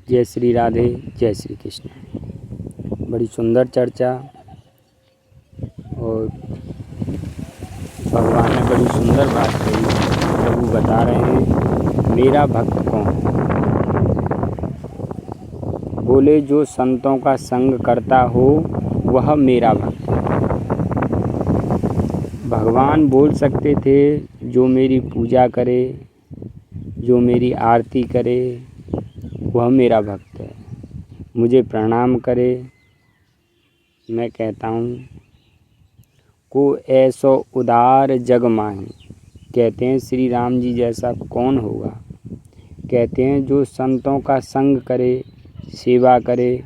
जय श्री राधे, जय श्री कृष्ण। बड़ी सुंदर चर्चा और भगवान ने बड़ी सुंदर बात कही। प्रभु बता रहे हैं मेरा भक्त कौन है। बोले जो संतों का संग करता हो वह मेरा भक्त है। भगवान बोल सकते थे जो मेरी पूजा करे, जो मेरी आरती करे वह मेरा भक्त है, मुझे प्रणाम करे। मैं कहता हूँ को ऐसो उदार जग माही। कहते हैं श्री राम जी जैसा कौन होगा। कहते हैं जो संतों का संग करे, सेवा करे,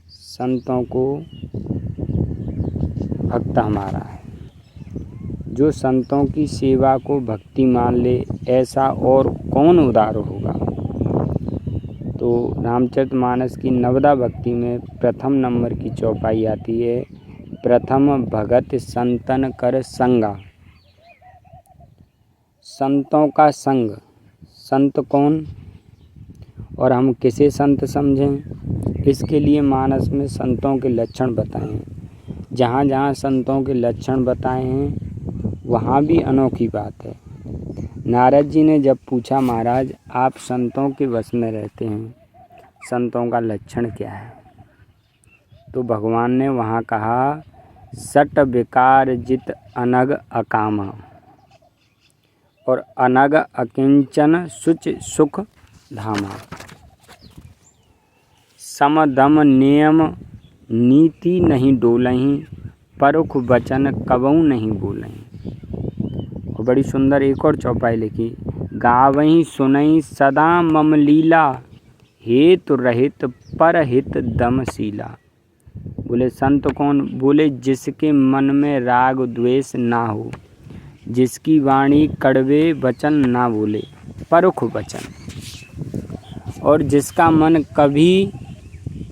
संतों को भक्त हमारा है। जो संतों की सेवा को भक्ति मान ले, ऐसा और कौन उदार होगा। तो रामचरितमानस की नवदा भक्ति में प्रथम नंबर की चौपाई आती है, प्रथम भगत संतन कर संगा। संतों का संग, संत कौन और हम किसे संत समझें, इसके लिए मानस में संतों के लक्षण बताए हैं। जहाँ जहाँ संतों के लक्षण बताए हैं वहाँ भी अनोखी बात है। नारद जी ने जब पूछा महाराज आप संतों के वश में रहते हैं, संतों का लक्षण क्या है, तो भगवान ने वहाँ कहा सट विकार जित अनग अकामा और अनग अकिंचन शुच सुख धामा। समदम नियम नीति नहीं डोलहीं, परुख वचन कबहु नहीं बोलहीं। और बड़ी सुंदर एक और चौपाई लिखी, गावहीं सुनहीं सदा मम लीला, हेतु रहित परहित दमशीला। बोले संत कौन। बोले जिसके मन में राग द्वेष ना हो, जिसकी वाणी कड़वे वचन ना बोले, परुख वचन, और जिसका मन कभी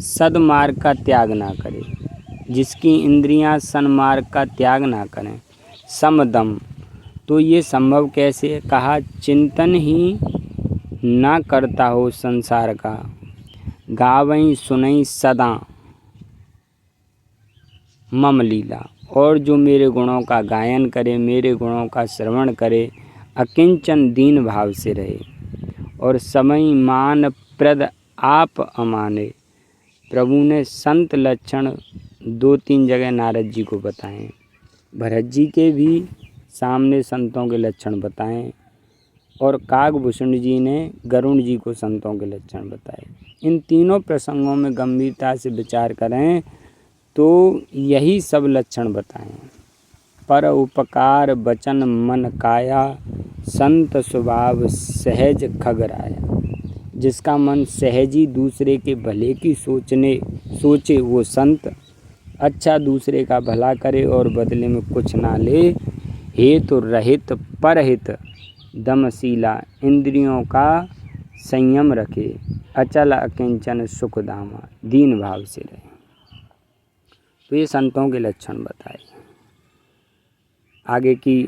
सद्मार्ग का त्याग ना करे, जिसकी इंद्रियां सन्मार्ग का त्याग ना करें। समदम, तो ये संभव कैसे। कहा चिंतन ही ना करता हो संसार का, गावहीं सुनहीं सदा मम लीला, और जो मेरे गुणों का गायन करे, मेरे गुणों का श्रवण करे, अकिंचन दीन भाव से रहे, और समय मान प्रद आप अमाने। प्रभु ने संत लक्षण 2-3 जगह नारद जी को बताएं, भरत जी के भी सामने संतों के लक्षण बताएं, और काकभूषण जी ने गरुण जी को संतों के लक्षण बताए। इन तीनों प्रसंगों में गंभीरता से विचार करें तो यही सब लक्षण बताएं। पर उपकार वचन मन काया, संत स्वभाव सहज खगराया। जिसका मन सहजी दूसरे के भले की सोचे वो संत, अच्छा दूसरे का भला करे और बदले में कुछ ना ले, हेतु रहित परहित दमशीला, इंद्रियों का संयम रखे, अचल अकिंचन सुख धामा, दीन भाव से रहे। तो ये संतों के लक्षण बताए। आगे की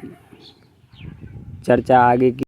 चर्चा आगे की